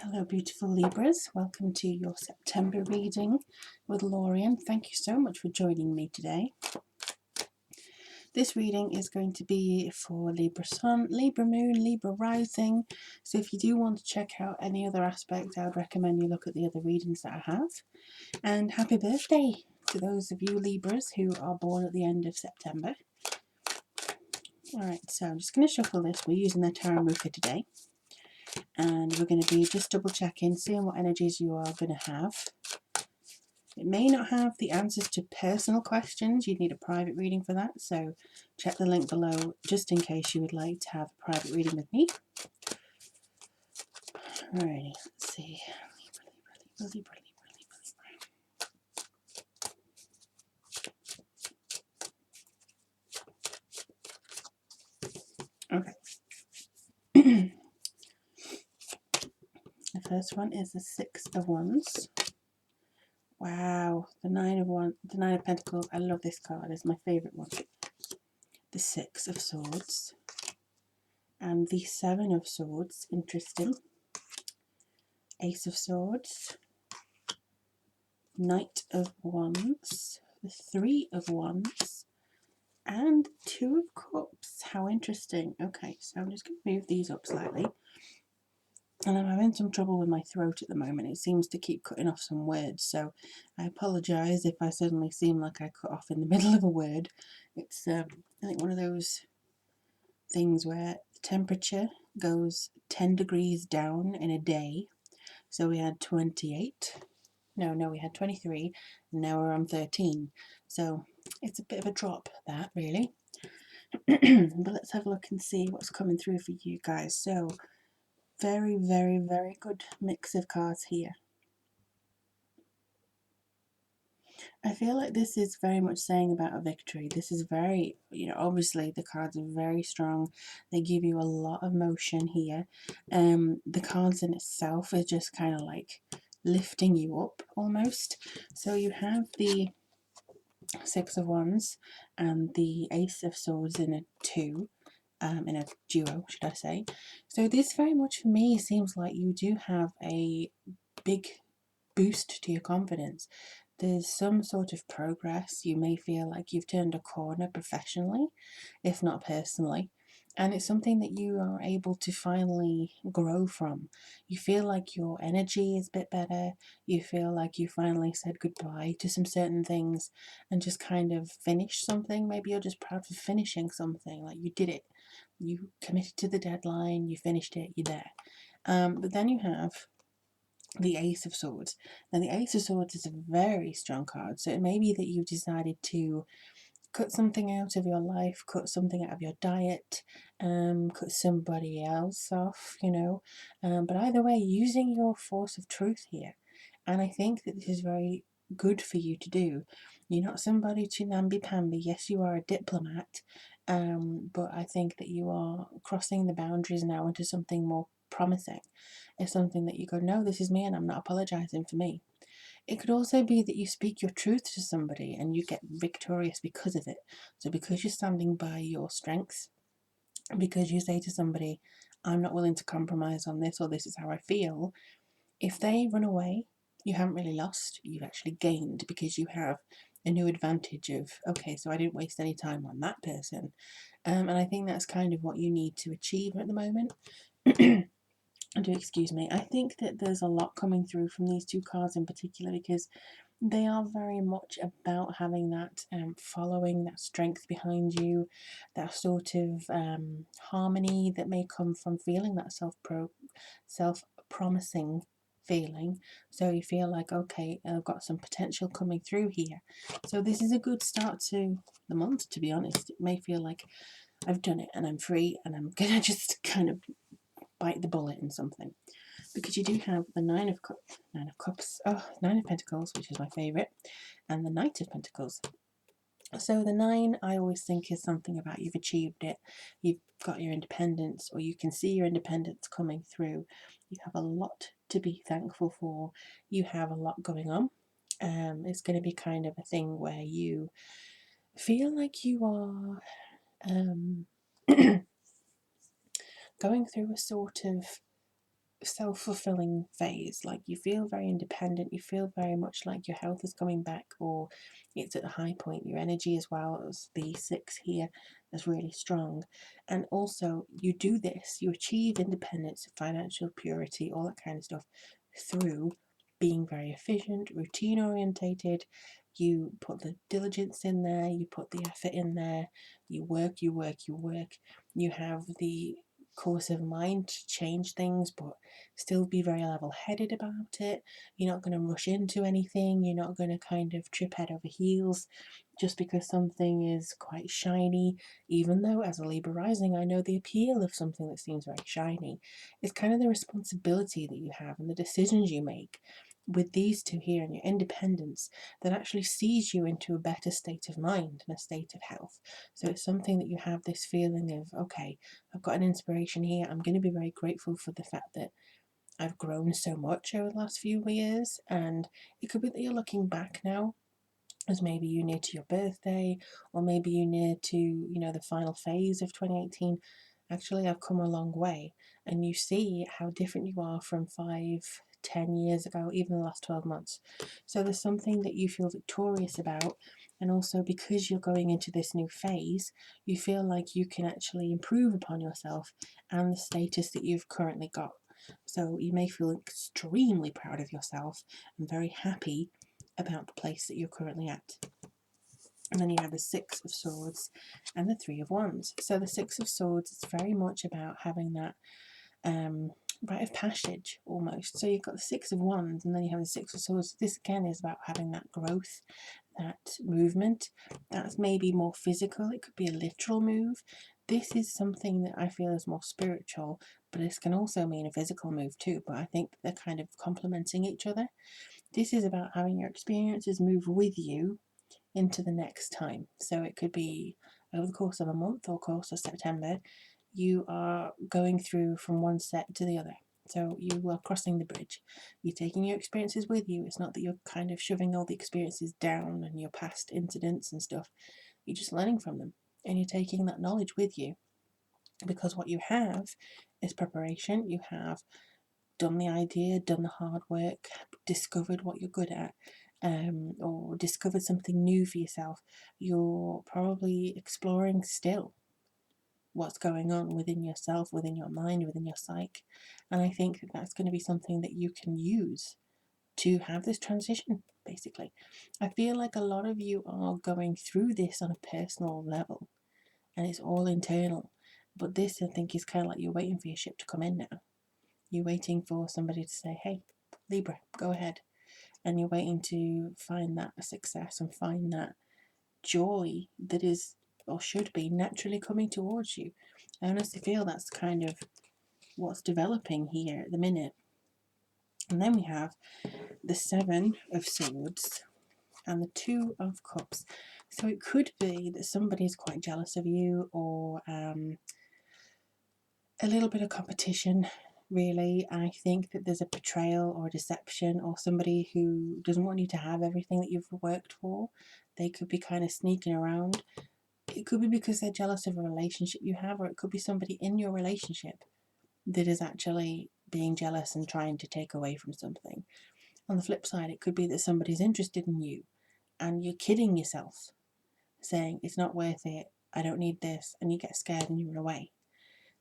Hello beautiful Libras, welcome to your September reading with Lorian. Thank you so much for joining me today. This reading is going to be for Libra Sun, Libra Moon, Libra Rising. So if you do want to check out any other aspects, I would recommend you look at the other readings that I have. And happy birthday to those of you Libras who are born at the end of September. Alright, so I'm just going to shuffle this. We're using the tarot for today. And we're going to be just double checking, seeing what energies you are going to have. It may not have the answers to personal questions. You'd need a private reading for that, so check the link below just in case you would like to have a private reading with me. Alrighty, let's see. Libra. Okay. The first one is the Six of Wands. Wow, the Nine of Pentacles. I love this card. It's my favourite one. The Six of Swords. And the Seven of Swords. Interesting. Ace of Swords. Knight of Wands. The Three of Wands. And Two of Cups. How interesting. Okay, so I'm just going to move these up slightly. And I'm having some trouble with my throat at the moment. It seems to keep cutting off some words, so I apologise if I suddenly seem like I cut off in the middle of a word. It's, I think, one of those things where the temperature goes 10 degrees down in a day. So we had 28. No, we had 23, and now we're on 13. So it's a bit of a drop, that, really. But let's have a look and see what's coming through for you guys. So very, very, very good mix of cards here. I feel like this is very much saying about a victory. This is very, obviously the cards are very strong. They give you a lot of motion here. The cards in itself is just kind of like lifting you up almost. So you have the Six of Wands and the Ace of Swords in a two. In a duo, should I say. So this very much for me seems like you do have a big boost to your confidence. There's some sort of progress. You may feel like you've turned a corner professionally, if not personally. And it's something that you are able to finally grow from. You feel like your energy is a bit better. You feel like you finally said goodbye to some certain things and just kind of finished something. Maybe you're just proud for finishing something, like you did it. You committed to the deadline, you finished it, you're there. But then you have the Ace of Swords. Now the Ace of Swords is a very strong card, so it may be that you've decided to cut something out of your life, cut something out of your diet, cut somebody else off, but either way, using your force of truth here. And I think that this is very good for you to do. You're not somebody to namby-pamby. Yes, you are a diplomat, but I think that you are crossing the boundaries now into something more promising. It's something that you go, no, this is me and I'm not apologising for me. It could also be that you speak your truth to somebody and you get victorious because of it. So because you're standing by your strengths, because you say to somebody, I'm not willing to compromise on this, or this is how I feel, if they run away, you haven't really lost, you've actually gained, because you have a new advantage of, okay, so I didn't waste any time on that person. And I think that's kind of what you need to achieve at the moment. Do excuse me. I think that there's a lot coming through from these two cards in particular, because they are very much about having that following, that strength behind you, that sort of harmony that may come from feeling that self-promising feeling. So you feel like, okay, I've got some potential coming through here. So this is a good start to the month, to be honest. It may feel like I've done it and I'm free and I'm gonna just kind of bite the bullet in something, because you do have the Nine of Pentacles, which is my favourite, and the Knight of Pentacles. So the 9, I always think, is something about you've achieved it, you've got your independence, or you can see your independence coming through. You have a lot to be thankful for. You have a lot going on. It's going to be kind of a thing where you feel like you are going through a sort of self-fulfilling phase. Like you feel very independent, you feel very much like your health is coming back, or it's at a high point. Your energy as well, as the six here, is really strong. And also you do this, you achieve independence, financial purity, all that kind of stuff through being very efficient, routine orientated. You put the diligence in there, you put the effort in there, you work, you work, you work. You have the course of mind to change things, but still be very level headed about it. You're not going to rush into anything, you're not going to kind of trip head over heels just because something is quite shiny. Even though, as a Libra rising, I know the appeal of something that seems very shiny. It's kind of the responsibility that you have and the decisions you make with these two here and your independence that actually sees you into a better state of mind and a state of health. So it's something that you have this feeling of, okay, I've got an inspiration here. I'm going to be very grateful for the fact that I've grown so much over the last few years. And it could be that you're looking back now as maybe you near to your birthday, or maybe you near to, the final phase of 2018. Actually, I've come a long way, and you see how different you are from 5, 10 years ago, even the last 12 months. So there's something that you feel victorious about, and also because you're going into this new phase, you feel like you can actually improve upon yourself and the status that you've currently got. So you may feel extremely proud of yourself and very happy about the place that you're currently at. And then you have the Six of Swords and the Three of Wands. So the Six of Swords is very much about having that rite of passage almost. So you've got the Six of Wands and then you have the Six of Swords. This again is about having that growth, that movement. That's maybe more physical. It could be a literal move. This is something that I feel is more spiritual, but this can also mean a physical move too. But I think they're kind of complementing each other. This is about having your experiences move with you into the next time. So it could be over the course of a month or course of September, you are going through from one set to the other. So you are crossing the bridge. You're taking your experiences with you. It's not that you're kind of shoving all the experiences down and your past incidents and stuff. You're just learning from them and you're taking that knowledge with you, because what you have is preparation. You have done the idea, done the hard work, discovered what you're good at, or discovered something new for yourself. You're probably exploring still what's going on within yourself, within your mind, within your psyche. And I think that that's going to be something that you can use to have this transition, basically. I feel like a lot of you are going through this on a personal level and it's all internal. But this, I think, is kind of like you're waiting for your ship to come in now. You're waiting for somebody to say, hey, Libra, go ahead. And you're waiting to find that success and find that joy that is, or should be, naturally coming towards you. I honestly feel that's kind of what's developing here at the minute. And then we have the Seven of Swords and the Two of Cups. So it could be that somebody's quite jealous of you, or a little bit of competition, really. I think that there's a betrayal or a deception, or somebody who doesn't want you to have everything that you've worked for. They could be kind of sneaking around. It could be because they're jealous of a relationship you have, or it could be somebody in your relationship that is actually being jealous and trying to take away from something. On the flip side, it could be that somebody's interested in you and you're kidding yourself, saying it's not worth it, I don't need this, and you get scared and you run away.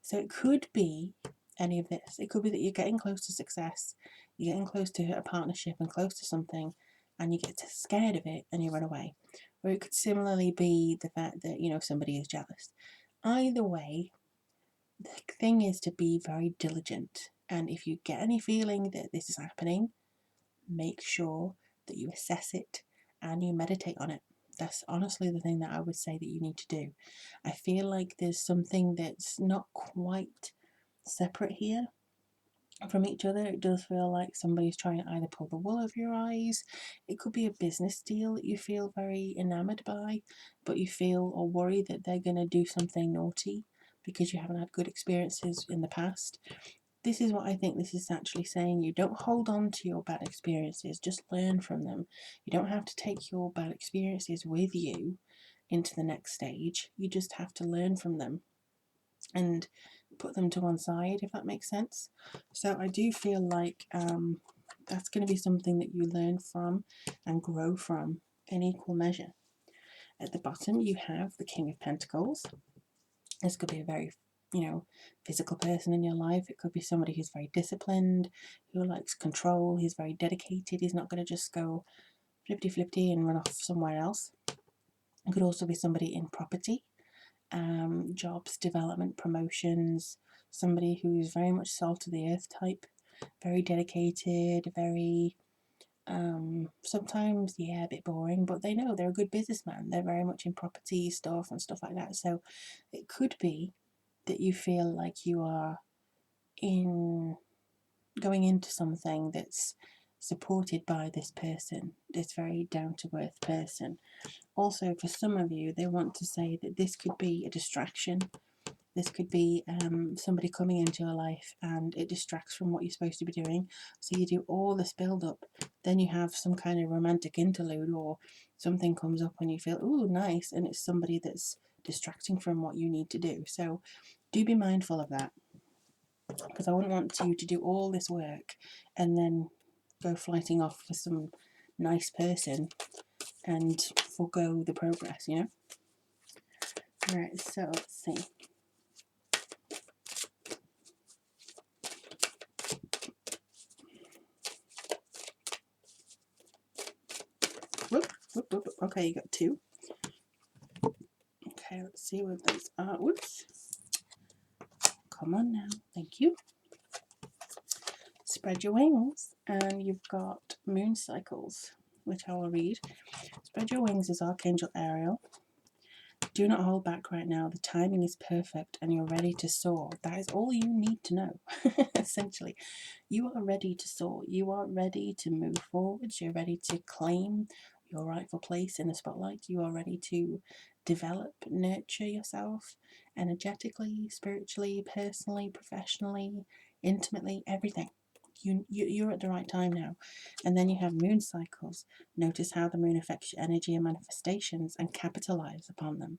So it could be any of this. It could be that you're getting close to success, you're getting close to a partnership and close to something, and you get scared of it and you run away. Or it could similarly be the fact that, somebody is jealous. Either way, the thing is to be very diligent. And if you get any feeling that this is happening, make sure that you assess it and you meditate on it. That's honestly the thing that I would say that you need to do. I feel like there's something that's not quite separate here from each other. It does feel like somebody's trying to either pull the wool over your eyes. It could be a business deal that you feel very enamored by, but you feel or worry that they're going to do something naughty because you haven't had good experiences in the past. This is what I think this is actually saying. You don't hold on to your bad experiences, just learn from them. You don't have to take your bad experiences with you into the next stage. You just have to learn from them and put them to one side, if that makes sense. So I do feel like that's going to be something that you learn from and grow from in equal measure. At the bottom, you have the King of Pentacles. This could be a very, physical person in your life. It could be somebody who's very disciplined, who likes control, he's very dedicated. He's not going to just go flippity and run off somewhere else. It could also be somebody in property, jobs, development, promotions, somebody who's very much salt of the earth type, very dedicated, very sometimes, yeah, a bit boring, but they know they're a good businessman. They're very much in property stuff and stuff like that. So it could be that you feel like you are in going into something that's supported by this person, this very down to earth person. Also, for some of you, they want to say that this could be a distraction. This could be somebody coming into your life and it distracts from what you're supposed to be doing. So you do all this build up, then you have some kind of romantic interlude or something comes up and you feel, ooh, nice, and it's somebody that's distracting from what you need to do. So do be mindful of that, because I wouldn't want you to do all this work and then go flighting off for some nice person and forego the progress, Right, so let's see. Whoop. Okay, you got two. Okay, let's see what those are. Whoops. Come on now. Thank you. Spread your wings, and you've got moon cycles, which I will read. Spread your wings is Archangel Ariel. Do not hold back right now. The timing is perfect and you're ready to soar. That is all you need to know, essentially. You are ready to soar. You are ready to move forwards. You're ready to claim your rightful place in the spotlight. You are ready to develop, nurture yourself energetically, spiritually, personally, professionally, intimately, everything. You're at the right time now. And then you have moon cycles. Notice how the moon affects your energy and manifestations and capitalize upon them.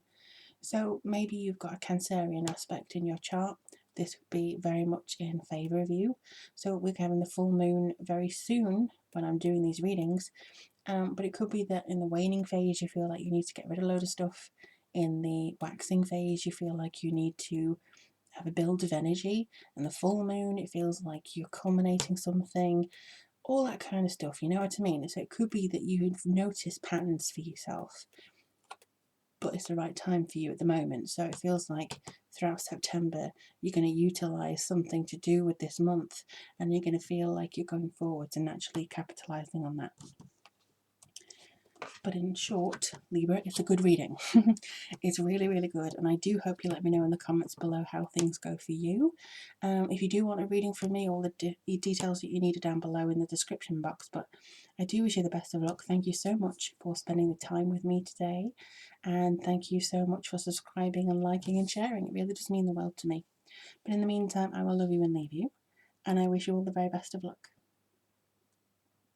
So maybe you've got a Cancerian aspect in your chart. This would be very much in favour of you. So we're having the full moon very soon when I'm doing these readings. But it could be that in the waning phase you feel like you need to get rid of a load of stuff. In the waxing phase you feel like you need to have a build of energy. And the full moon, it feels like you're culminating something, all that kind of stuff, you know what I mean? So it could be that you've noticed patterns for yourself, but it's the right time for you at the moment. So it feels like throughout September, you're going to utilize something to do with this month, and you're going to feel like you're going forwards and naturally capitalizing on that. But in short, Libra, it's a good reading. It's really, really good. And I do hope you let me know in the comments below how things go for you. If you do want a reading from me, all the details that you need are down below in the description box. But I do wish you the best of luck. Thank you so much for spending the time with me today. And thank you so much for subscribing and liking and sharing. It really does mean the world to me. But in the meantime, I will love you and leave you. And I wish you all the very best of luck.